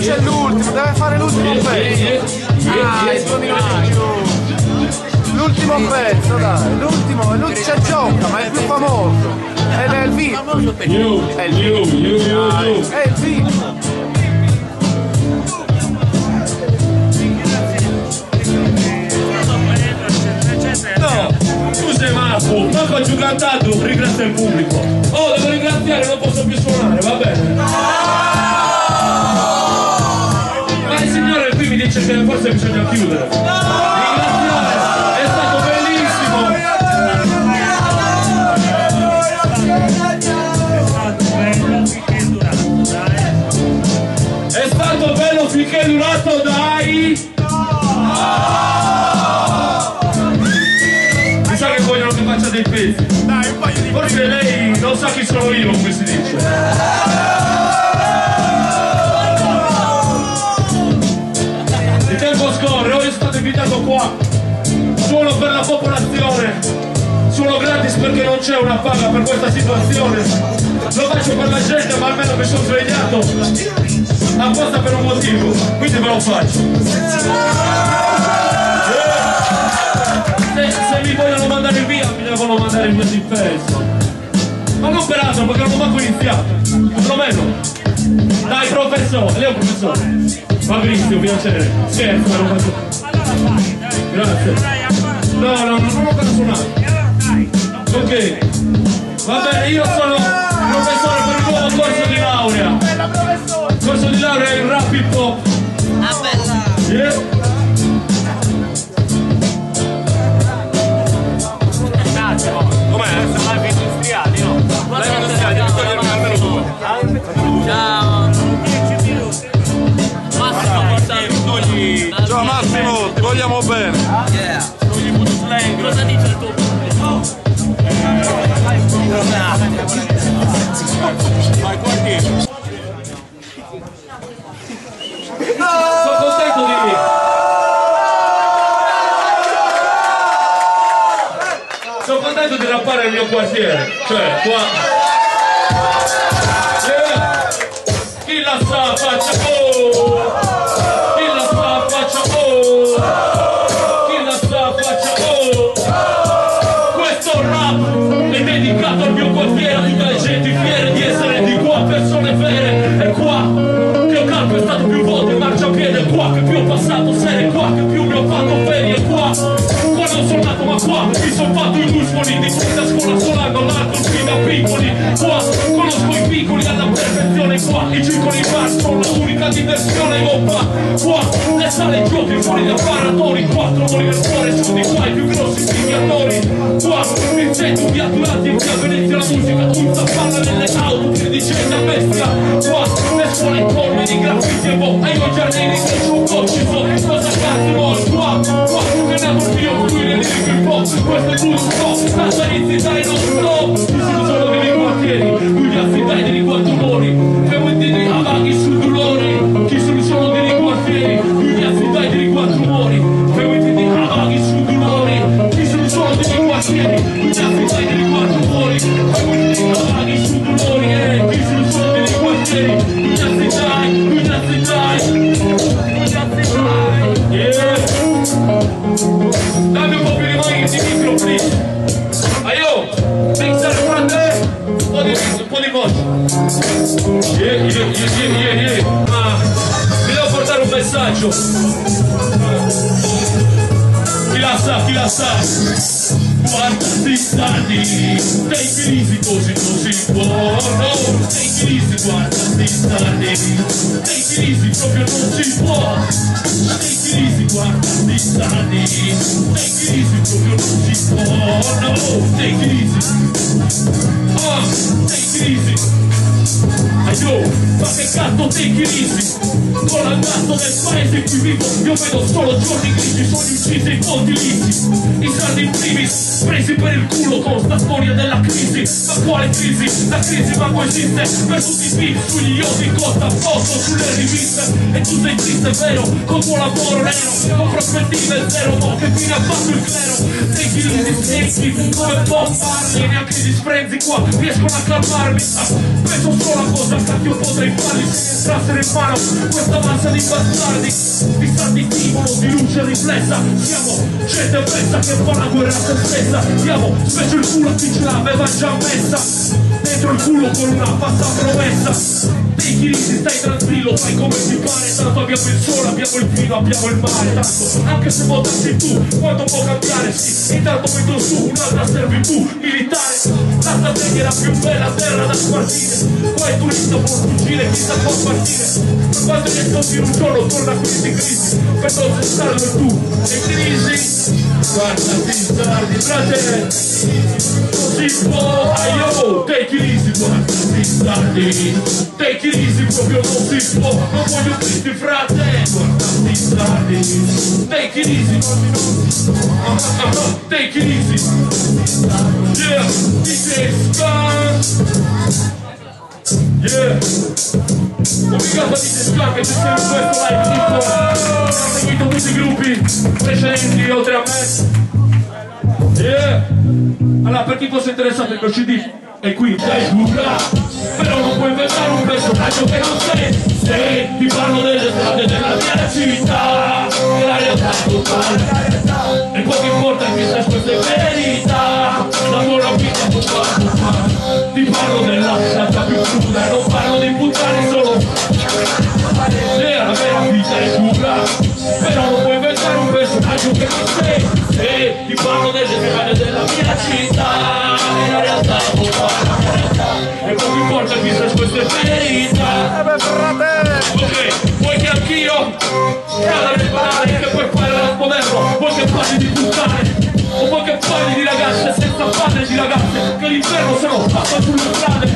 c'è l'ultimo, deve fare l'ultimo pezzo. Ah, 2 minuti in più. L'ultimo pezzo, dai, l'ultimo, lui c'è gioca, ma è il più famoso. È il VIP. È il VIP. È il VIP. No, tu sei matto, manco giù cantato, ringrazia il pubblico. Oh, devo ringraziare, non posso più suonare, va bene. Ma il signore qui mi dice che forse bisogna chiudere. Ringraziare, è stato bellissimo. È stato bello finché è durato, dai. Vogliono che faccia dei pezzi. Dai, un paio di forse lei non sa chi sono io, come si dice. Il tempo scorre, ora sono stato invitato qua. Suono per la popolazione. Suono gratis perché non c'è una paga per questa situazione. Lo faccio per la gente, ma almeno mi sono svegliato apposta per un motivo, quindi ve lo faccio. Se mi vogliono mandare via, mi devono mandare via di pezzo. Ma non per altro, perché non ho manco iniziato. Perlomeno. Dai, professore, lei è un professore. Fabrizio, piacere. Scherzo, ma non faccio. Grazie. No, non ho ancora suonato. Ok. Va bene, io sono professore per il nuovo corso di laurea. Corso di laurea in rap hip hop. Ah, bella. Yeah. Com'è? Siamo live industriali, no? Live industriali, devi togliermi almeno 2. Ciao! 10 minuti. Massimo, togli. Ciao Massimo, ti vogliamo bene. Yeah. Togli puto slang. Cosa dice il tuo pubblico? Vai, quartiere. Sono contento di dire. Sono contento di rappare nel mio quartiere, cioè qua. Yeah. Chi la sa faccia oh! Chi la sa faccia oh! Chi la sa faccia oh! Questo rap è dedicato al mio quartiere, a tutte le genti fiere di essere di qua, persone vere. È qua che ho calpestato più volte in marciapiede, è qua che più ho passato serie, qua che più mi ho fatto ferie, qua. Non sono nato ma qua mi sono fatto i muscoli di questa scuola suonando l'arco fino a piccoli. Qua conosco i piccoli alla perfezione, qua i circoli bar sono l'unica diversione. Qua le sale giochi fuori da paratori, 4 mori nel cuore sono di qua i più grossi picchiatori. Qua mi sento viaturati e qui a Venezia la musica tutta parla nelle auto che dice da bestia. Qua le scuole enormi di graffiti e boh, ai miei giardini che sono cocci sono cosa cazzo no. Qua è nato il mio fluire lirico il pop, questo è tutto, la sanità e non stop. Ci sono solo dei quartieri, quindi affidai dei quattroni, e vuoi dire avaghi sul dolore. Chi sono solo dei quartieri, quindi affidai dei quattroni, e vuoi dire avaghi sul dolore. Chi sono solo dei quartieri, quindi affidai dei quattroni, e vuoi dire avaghi sul dolore. Chi sono solo dei quartieri, quindi affidai. Yeah. Dammi un po' più di mani di micro, please. Aio, mixare frate, un po' di voce. Yeah. Ma vi devo portare un messaggio. Chi la sa. Guardati stati, dei crisi così buono. Dei crisi, guardati stati, dei crisi proprio non si può. Dei crisi, guardati stati, dei crisi proprio non si può. No, dei crisi. Dei crisi. Aio, ma che cazzo dei crisi? Con l'angazzo del paese in cui vivo, io vedo solo giorni grigi, sono incisi i conti lissi. I sardi in primis, presi per il culo con sta storia della crisi. Ma quale crisi? La crisi manco esiste. Per tutti i beat sugli yoti costa poco sulle riviste. E tu sei triste, vero? Con tuo lavoro nero, con prospettive zero. Ma che fine ha fatto il clero? Dei crisi snake, come Bob Marley. Neanche gli sprenzi qua riescono a calmarmi. Penso solo a cosa cacchio potrei farli se mi entrassero in mano. Questa massa di bastardi, di santi timolo, di luce riflessa. Siamo gente pensa che fa la guerra a se stessa. Diamo spesso il culo a chi ce l'aveva già messa dentro il culo con una falsa promessa. Dei chirisi, stai tranquillo, fai come ti pare. Tanto abbiamo il sole, abbiamo il vino, abbiamo il mare. Tanto, anche se votassi tu, quanto può cambiare? Sì, intanto metto su un'altra servitù militare. La strategia è la più bella terra da spartire. Qua è turista, può fuggire, chissà può partire. Ma quando gli scontri un giorno torna qui di crisi. Per non cessarlo tu, e crisi. Guardati, stardi, frate. Così può, aio, take it easy, guardati, stardi. Take it easy, proprio non si può. Non voglio tristi, frate. Guardati, stardi. Take it easy. Take it easy. Yeah, DJ Skunk. Yeah. Obbligato a DJ Skunk che ci sia in questo live tipo. Ha seguito tutti i gruppi precedenti oltre a me. Yeah. Allora, per chi fosse interessato il mio CD è qui, dai dura. Però non puoi inventare un personaggio che non sei. Se ti parlo delle strade della mia città, e la realtà totale. E poco importa che se questa è verità, la tua vita può fare. Ti parlo della realtà più cruda, e non parlo di puttane solo. E la vera vita è dura, però non puoi inventare un personaggio che non sei. E ti parlo delle strade della mia città, e la realtà può fare. E poco importa che se questa è verità. Ok, vuoi che anch'io cada nel banale che puoi fare la moderno? Vuoi che parli di puttane? O vuoi che parli di ragazze senza padre, di ragazze che l'inferno se lo passa sulle strade?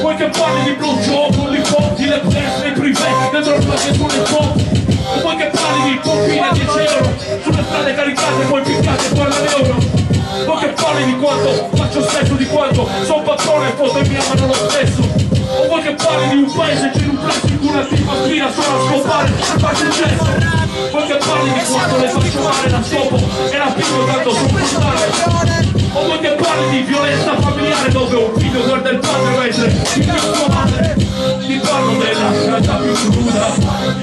Vuoi che parli di blue gioco, di conti, le prese, i privé, le droghe sulle conti? O vuoi che parli di pompine a 10 euro sulle strade caricate, poi piccate e parla l'euro? Vuoi che parli di quanto faccio sesso, di quanto sono patrone e foto e mi amano lo stesso? O vuoi che parli di un paese genuflesso in cui una tipa aspira solo a scopare e faccio il gesto? Vuoi che parli di quanto le faccio male la scopo e la piglio tanto sopportare? O vuoi che parli di violenza familiare dove un figlio guarda il padre mentre figlio sua madre? Ti parlo della realtà più cruda.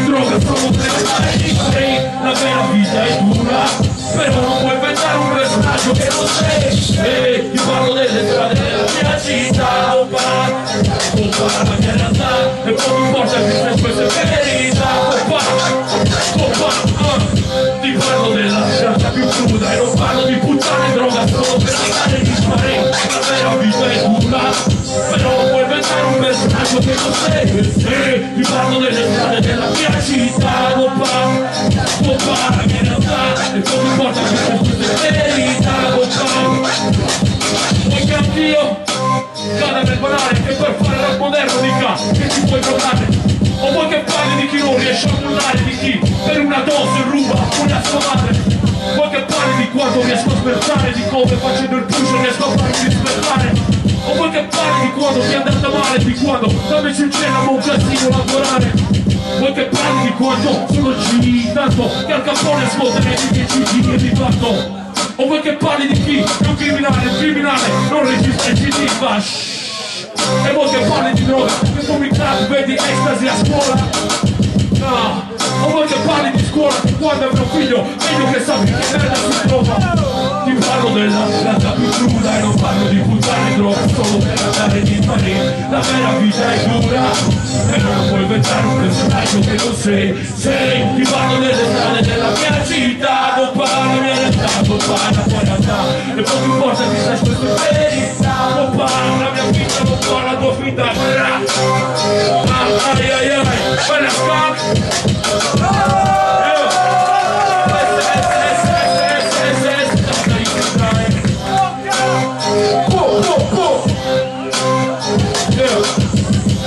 Droga sono tre, la vera vita è dura, però non puoi inventare un personaggio che non sei. E ti parlo delle strade della mia città, compara la mia realtà, e poco importa che se questa è verità. Ti parlo della realtà più cruda, e non parlo di puttane e droga solo per andare di spare. La vera vita è dura, però non puoi inventare un personaggio che non sei. E ti parlo delle strade della mia città, compara la mia realtà, e poco importa che se questa è verità. Vuoi che anch'io cada nel banale che per fare rap moderno dica che ci puoi provare? O vuoi che parli di chi non riesce a mollare, di chi per una dose ruba una sua madre? Vuoi che parli di quanto riesco a scherzare, di come facendo il push riesco a farmi rispettare? O vuoi che parli di quando ti è andata male, di quando dammi sul cielo a un casino lavorare? Vuoi che parli di quanto sono G, tanto che al Capone svuotare di 10 giri di fatto? O vuoi che parli di chi è un criminale, il criminale non registra il CD, fa shhh. E vuoi che parli di droga, che fumi crack, vedi ecstasy a scuola? No. O vuoi che parli di scuola, che quando è mio figlio, meglio che sappi che merda si trova? Ti parlo della realtà più cruda, e non parlo di puttane droga solo per andare di sparire. La vera vita è dura, e non puoi inventare un personaggio che non sei. Ti parlo delle strade della mia città, compara la mia realtà, compara la tua realtà, e poco importa che sai questa è verità. Compara la mia vita, compara la tua vita. Ai ai ai, bella Skunk.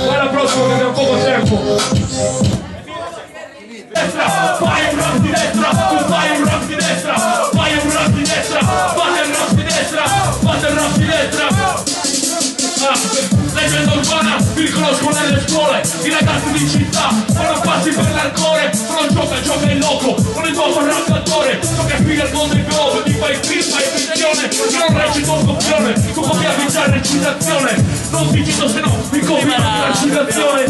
Guarda il prossimo che abbiamo poco tempo. Destra, fai un rock di destra, tu fai un rock di destra, fai un rock di destra, fate il rock di destra, fate il rock di destra. Leggenda urbana, vi riconosco nelle scuole, i ragazzi di città fanno passi per l'alcol, non gioca il loco, non è nuovo il raccontore, so che fila il mondo in globo, ti fai film, fai finzione, io non recito un copione, tu copiavi già recitazione, non ti cito se no, mi copi la recitazione,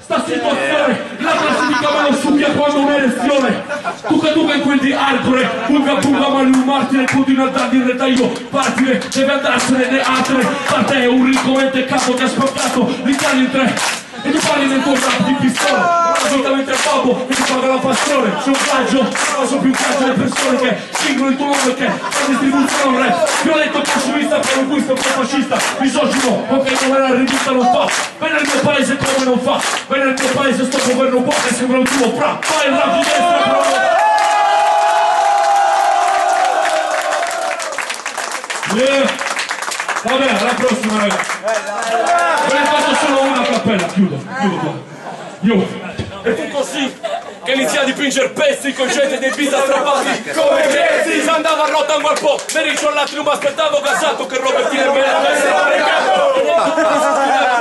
sta situazione, la classifica me lo studia quando un'elezione. Tu in quel di Arcore, punga male un martire, continua a dargli il retaglio, partire, deve andarsene le altre. Parte è un ricco mente capo che ha sporcato l'Italia in tre. E tu parli nel tuo rap di pistola, solitamente al babbo che ti paga la passione. C'è un viaggio, ma sono più viaggio le persone che scrivono il tuo nome, che la distribuzione non è violento, consumista, profuista, fascista, misogino, ok, come la rivista non fa. Vai nel mio paese come non fa, vai nel mio paese sto governo buono che sembra un tuo fra. Fai il rap di destra, però. Vabbè, alla prossima ragazzi. Ve ne faccio solo una cappella, chiudo qua. E fu così che iniziai a dipingere pezzi con gente dei beat strappati come pezzi. Si andava a Rotterdam al po', mi ricciolati, non mi aspettavo casato che Robertino me la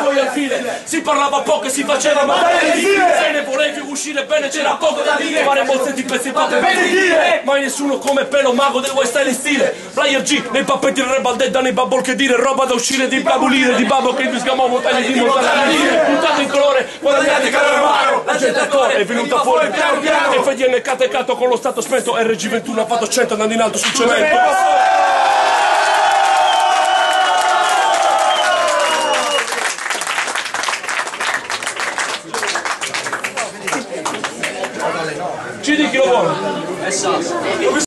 poi al fine si parlava poco e si faceva male. Se ne volevi uscire bene c'era poco da dire, fare mosse di pezzi per dire. Mai nessuno come Pelo, mago del West Style stile Player G, nei pappetti del Rebel Dead, nei bubble che dire, roba da uscire di babulire, di babbo che mi sgamò montagne di montagne, puntate in colore, guadagnate calore amaro, la gente attorno è venuta fuori piano piano. E FDN catecato con lo stato spento, RG21 ha fatto 100 andando in alto sul cemento. Ci di chi lo vuole?